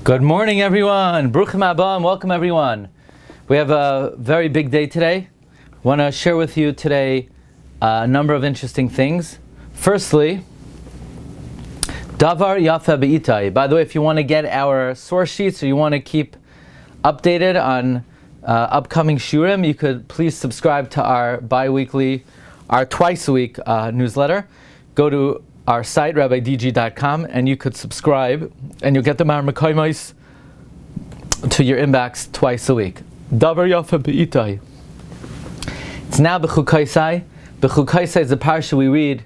Good morning, everyone. Bruchim haba and welcome, everyone. We have a very big day today. I want to share with you today a number of interesting things. Firstly, Davar Yafeh be'itai. By the way, if you want to get our source sheets or you want to keep updated on upcoming Shiurim, you could please subscribe to our twice a week newsletter. Go to our site, rabbidg.com, and you could subscribe, and you'll get the Mar Mekaymis to your inbox twice a week. Davar Yafeh be'itai. It's now Bechukosai. Bechukosai is the Parsha we read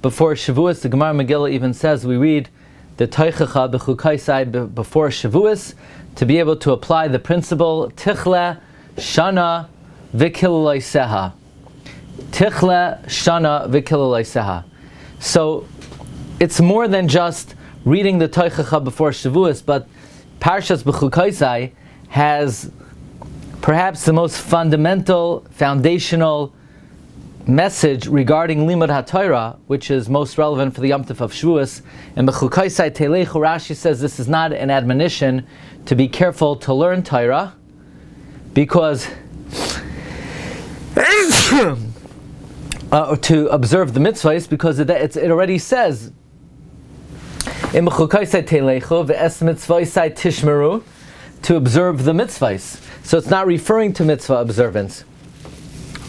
before Shavuos. The Gemara Megillah even says we read the Teichacha Bechukosai before Shavuos to be able to apply the principle Tichle Shana V'Kilulaiseha. Tichle Shana V'Kilulaiseha. So it's more than just reading the Teichacha before Shavuos, but Parshas Bechukosai has perhaps the most fundamental, foundational message regarding Limud HaTorah, which is most relevant for the Yom Tov of Shavuos. And Bechukosai Telechu, Rashi says this is not an admonition to be careful to learn Torah, because to observe the mitzvahs, because it already says in Bechukosai Telechu ve'es mitzvahsai tishmeru, to observe the mitzvahs. So it's not referring to mitzvah observance.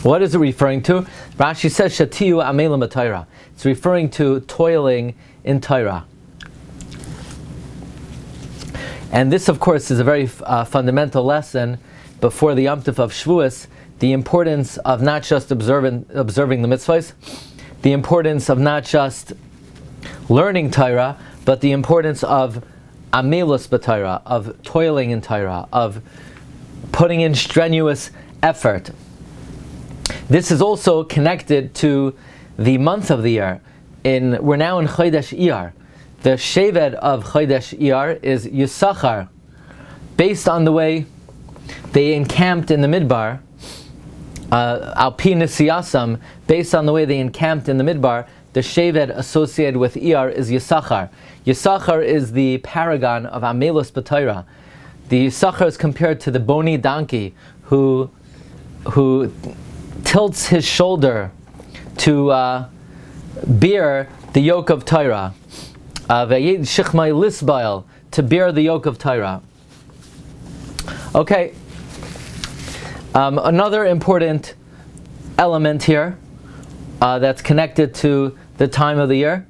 What is it referring to? Rashi says shatiu amelim b'Torah. It's referring to toiling in Torah. And this, of course, is a very fundamental lesson before the Yom Tov of Shavuos. The importance of not just observing the mitzvahs, the importance of not just learning Torah, but the importance of amelus b'Torah, of toiling in Torah, of putting in strenuous effort. This is also connected to the month of the year. We're now in Chodesh Iyar. The Shevet of Chodesh Iyar is Yisachar, based on the way they encamped in the Midbar. Alpi Nisiyasam, based on the way they encamped in the Midbar, the Shevet associated with Iyar is Yisachar. Yisachar is the paragon of Amelus B'Torah. The Yisachar is compared to the bony donkey who tilts his shoulder to bear the yoke of Torah. Vayed Shichmai Lisbail, to bear the yoke of Torah. Okay. Another important element here that's connected to the time of the year.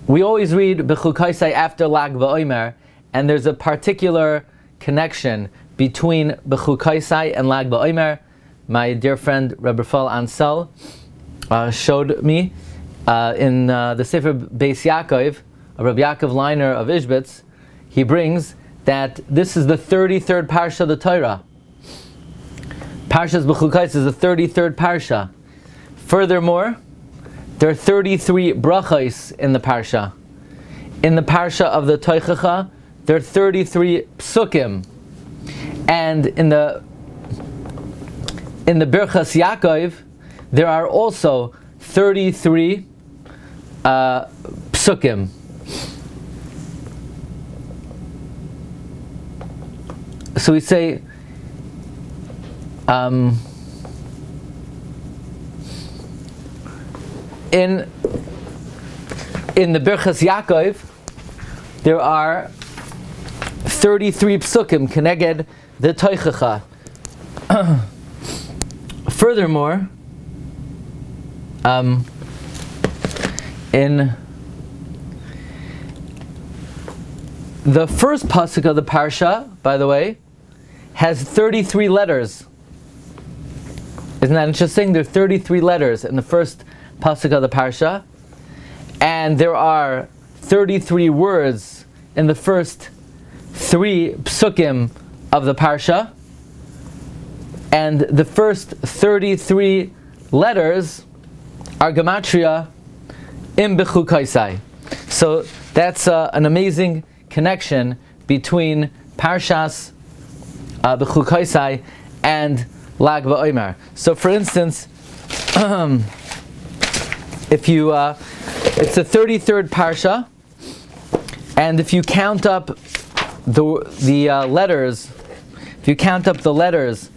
We always read Bechukosai after Lag BaOmer, and there's a particular connection between Bechukosai and Lag BaOmer. My dear friend Rabbi Ansel showed me in the Sefer Beis Yaakov, Rabbi Yaakov Leiner of Ishbitz. He brings that this is the 33rd Parsha of the Torah. Parshas Bechukosai is the 33rd Parsha. Furthermore, there are 33 brachos in the Parsha. In the Parsha of the Teichacha, there are 33 psukim. And in the Birchas Yaakov, there are also 33 psukim. So we say, in the Birchas Yaakov, there are 33 psukim keneged the Teichacha. Furthermore, in the first pasuk of the Parsha, by the way, has 33 letters. Isn't that interesting? There are 33 letters in the first pasuk of the Parsha, and there are 33 words in the first 3 psukim of the Parsha, and the first 33 letters are gematria in Bechukosai. So that's an amazing connection between Parshas Bechukosai and Lag BaOmer. So, for instance, if you, it's the 33rd Parsha, and if you count up the letters, if you count up the letters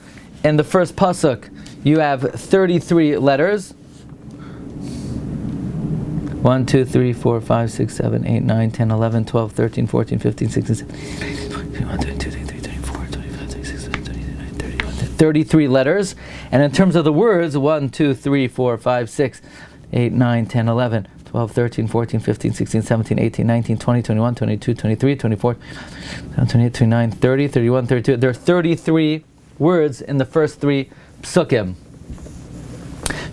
in the first pasuk, you have 33 letters. 1, 2, 3, 4, 5, 6, 7, 8, 9, 10, 11, 12, 13, 14, 15, 16, 17, 33 letters. And in terms of the words, 1, 2, 3, 4, 5, 6, 8, 9, 10, 11, 12, 13, 14, 15, 16, 17, 18, 19, 20, 21, 22, 23, 24, 28, 29, 30, 31, 32. There are 33 words in the first three psukim.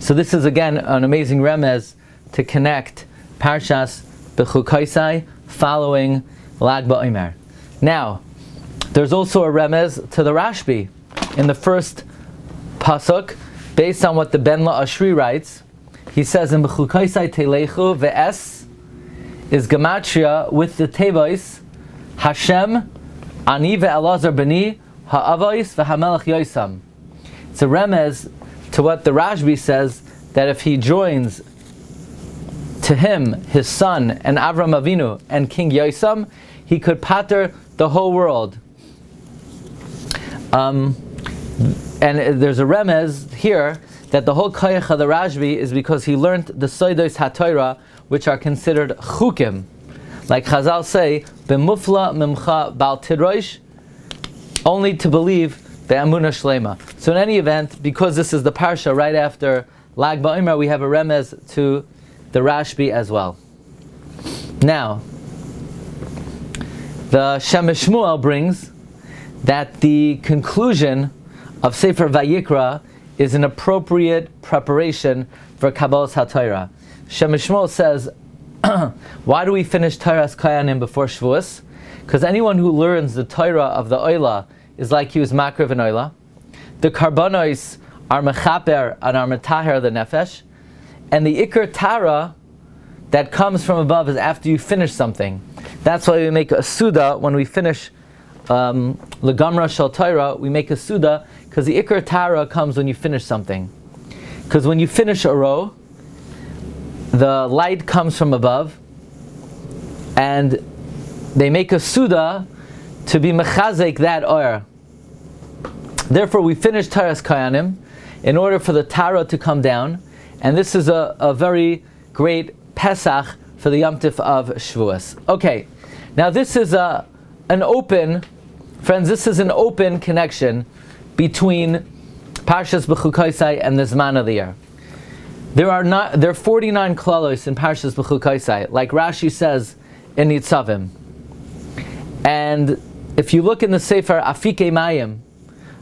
So this is again an amazing remez to connect Parshas Bechukosai following Lag BaOmer. Now, there's also a remez to the Rashbi in the first pasuk, based on what the Ben La'ashri writes. He says in Bechukosai Telechu, ve'es is gematria with the tevois Hashem ani ve'elazar bani ha'avois ve'hamelech yoisam. It's a remez to what the Rashbi says, that if he joins to him his son and Avram Avinu and King Yoisam, he could pater the whole world. And there's a remez here that the whole koyach of the Rashbi is because he learned the soidos haTorah, which are considered chukim. Like Chazal say, b'mufla mimcha bal tidroish, only to believe be'amuna shlema. So in any event, because this is the Parsha right after Lag BaOmer, we have a remez to the Rashbi as well. Now, the Shem Shmuel brings that the conclusion of Sefer Vayikra is an appropriate preparation for Kabbalas HaTorah. Shem Shmuel says, why do we finish Torah's Kayanim before Shavuos? Because anyone who learns the Torah of the Oila is like he was Makriv and Oila. The Karbonos are Mechaper and are Metaher the Nefesh. And the Iker Tara that comes from above is after you finish something. That's why we make a Suda when we finish Legamra Shal Torah, we make a Suda, because the Iker Tara comes when you finish something. Because when you finish a row, the light comes from above, and they make a Suda to be Mechazek that oir. Therefore, we finish Taras Kayanim in order for the Tara to come down, and this is a very great Pesach for the Yom Tif of Shavuos. Okay, now this is an open, friends, this is an open connection between Parshas Bechukosai and the Zman of the year. There are 49 klalos in Parshas Bechukosai, like Rashi says in Nitzavim. And if you look in the Sefer Afikei Mayim,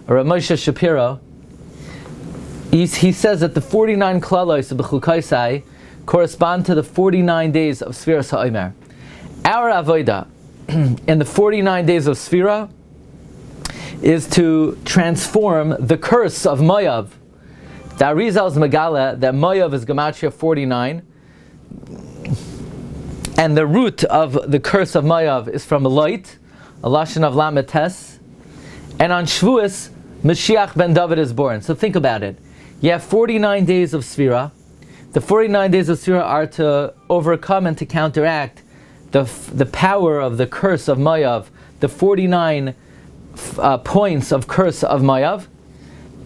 or Moshe Shapiro, he says that the 49 klalos of Bechukosai correspond to the 49 days of Sfiras HaOmer. Our avoda in the 49 days of Sfira is to transform the curse of Moav. The Arizal's Megala that Moav is Gematria 49, and the root of the curse of Moav is from light, a lashon of Lametes, and on Shavuos, Mashiach ben David is born. So think about it. You have 49 days of Sfira. The 49 days of Sfira are to overcome and to counteract the power of the curse of Moav, the 49 points of curse of Moav,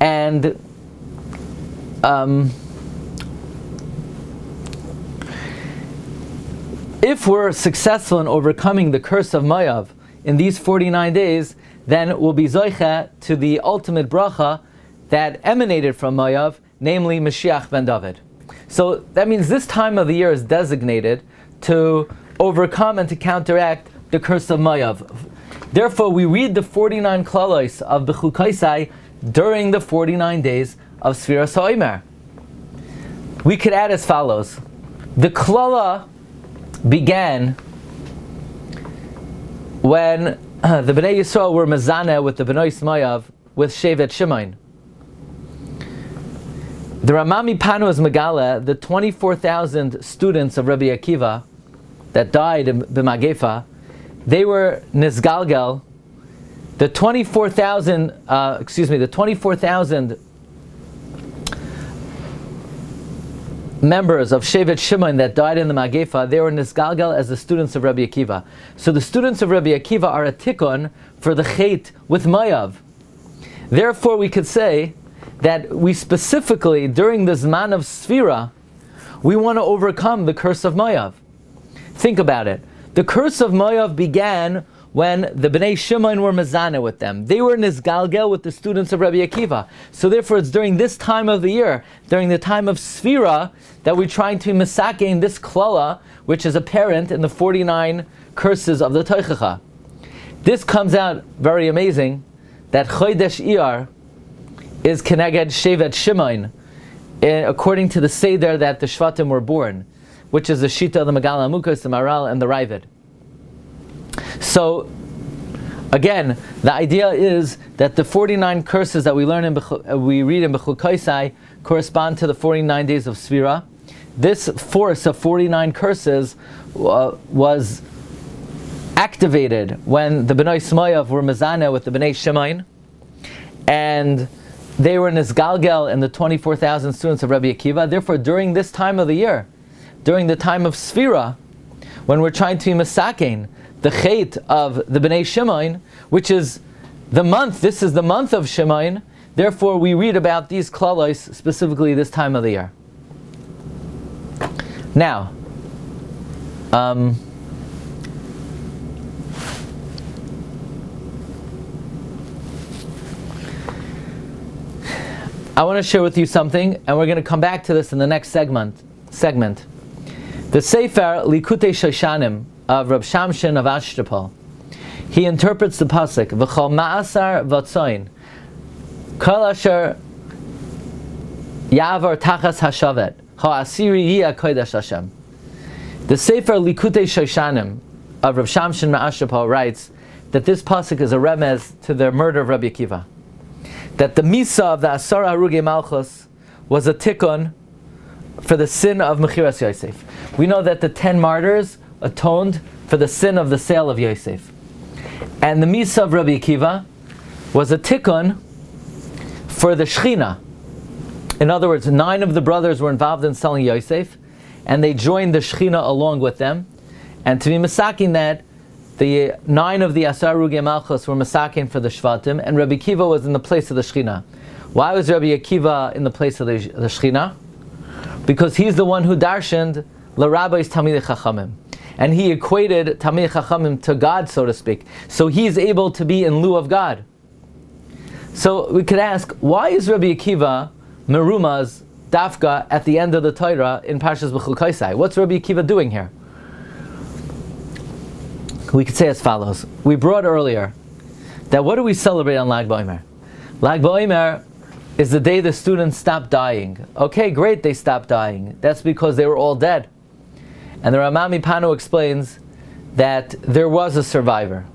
and if we're successful in overcoming the curse of Moav in these 49 days, then we'll be zoicha to the ultimate bracha that emanated from Moav, namely Mashiach ben David. So that means this time of the year is designated to overcome and to counteract the curse of Moav. Therefore, we read the 49 klalos of Bechukosai during the 49 days of Sfiras HaOmer. We could add as follows. The klala began when the Bnei Yisrael were mezaneh with the Bnei Moav with Shevet Shimon. The Ramami Panu is Megala, the 24,000 students of Rabbi Akiva that died in B'Magefa, they were Nizgalgal. The 24,000 members of Shevet Shimon that died in the Magefa, they were nisgalgal as the students of Rabbi Akiva. So the students of Rabbi Akiva are a tikkun for the chet with Mayav. Therefore, we could say that we specifically, during the Zman of Sfira, we want to overcome the curse of Mayav. Think about it. The curse of Mayav began when the Bnei Shimon were mezaneh with them. They were nisgalgel with the students of Rabbi Akiva. So therefore it's during this time of the year, during the time of Sfira, that we're trying to misakein this klala, which is apparent in the 49 curses of the Teichacha. This comes out very amazing, that Chodesh Iyar is Keneged Shevet Shimon, according to the Seder that the Shvatim were born, which is the Shita of the Megala Amukas, the Maral, and the Ravid. So, again, the idea is that the 49 curses that we read in Bechukosai correspond to the 49 days of Sfira. This force of 49 curses was activated when the Bnei Smoyav were mezaneh with the Bnei Shimon, and they were nisgalgel in the 24,000 students of Rabbi Akiva. Therefore, during this time of the year, during the time of Sfira, when we're trying to misakein the chet of the Bnei Shimon, which is the month, this is the month of Shimon, therefore we read about these klalos specifically this time of the year. Now, I want to share with you something, and we're going to come back to this in the next segment. The Sefer Likutei Shoshanim of Reb Shamshin of Ashtapal, he interprets the pasuk V'chol ma'asar v'tzoin kol asher yavar tachas hashavet ha'asiri yiyah kodesh Hashem. The Sefer Likutei Shoshanim of Reb Shamshin Ma'ashtapal writes that this pasuk is a remez to the murder of Rabbi Akiva. That the Misa of the Asar Harugei Malchus was a tikkun for the sin of Mechiras Yosef. We know that the 10 martyrs atoned for the sin of the sale of Yosef. And the Misa of Rabbi Akiva was a tikkun for the Shechina. In other words, 9 of the brothers were involved in selling Yosef, and they joined the Shechina along with them. And to be masakin that, the 9 of the Asar Harugei Malchus were masakin for the Shvatim, and Rabbi Akiva was in the place of the Shechina. Why was Rabbi Akiva in the place of the Shechina? Because he's the one who darshaned l'Rabbi's Talmidei Chachamim. And he equated Talmidei Chachamim to God, so to speak. So he's able to be in lieu of God. So we could ask, why is Rabbi Akiva merumaz dafka at the end of the Torah in Parshas Bechukosai? What's Rabbi Akiva doing here? We could say as follows. We brought earlier that what do we celebrate on Lag BaOmer? Lag BaOmer is the day the students stopped dying. Okay, great, they stopped dying. That's because they were all dead. And the Ramami Pano explains that there was a survivor.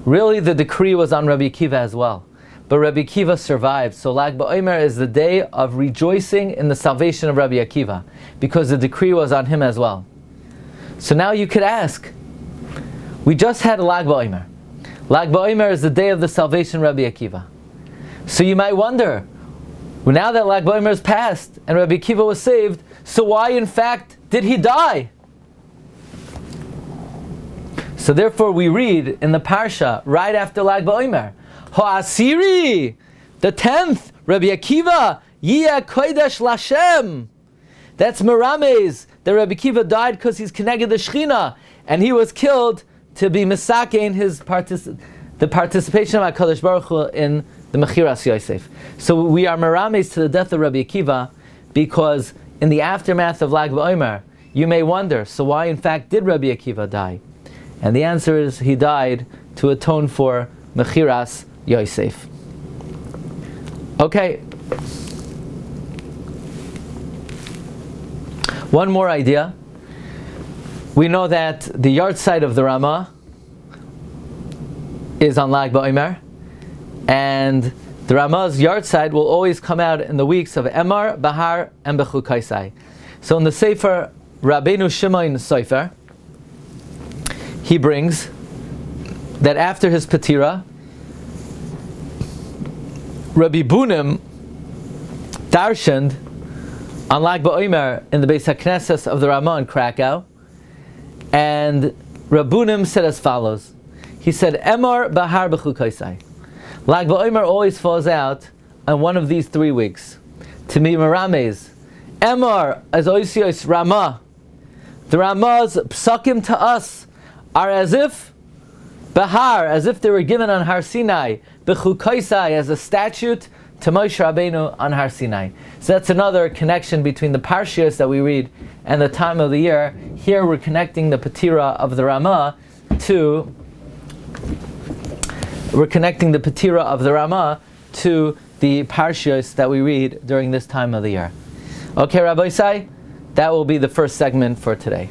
Really, the decree was on Rabbi Akiva as well. But Rabbi Akiva survived. So Lag BaOmer is the day of rejoicing in the salvation of Rabbi Akiva, because the decree was on him as well. So now you could ask, we just had a Lag BaOmer. Lag BaOmer is the day of the salvation of Rabbi Akiva. So you might wonder, well, now that Lag BaOmer is passed and Rabbi Akiva was saved, so why in fact did he die? So therefore we read in the Parsha right after Lag BaOmer, Ha'asiri, the 10th, Rabbi Akiva, Yiyah Kodesh Lashem. That's Merames, that Rabbi Akiva died because he's Keneged the Shechina, and he was killed to be misakein the participation of HaKadosh Baruch Hu in the Mechiras Yosef. So we are merames to the death of Rabbi Akiva, because in the aftermath of Lag BaOmer, you may wonder, so why in fact did Rabbi Akiva die? And the answer is, he died to atone for Mechiras Yosef. Okay. One more idea. We know that the yahrzeit of the Rama is on Lag BaOmer, and the Rama's yahrzeit will always come out in the weeks of Emor, Bahar, and Bechukosai. So in the Sefer Rabbeinu Shimon Sefer, he brings that after his Patira, Rabbi Bunim darshaned on Lag BaOmer in the Beis HaKnesses of the Ramah in Krakow, and Rabbunim said as follows. He said, Emor Bahar Bechukosai. Lag BaOmer always falls out on one of these 3 weeks. To me, Merames. Emor, as Oisios Ramah. The Ramah's psakim to us are as if Bahar, as if they were given on Har Sinai, Bechukosai, as a statute to Moshe Rabbeinu on Har Sinai. So that's another connection between the Parshas that we read and the time of the year. Here we're connecting the Patira of the Ramah to the Parshas that we read during this time of the year. Okay, Rabbi Isai, that will be the first segment for today.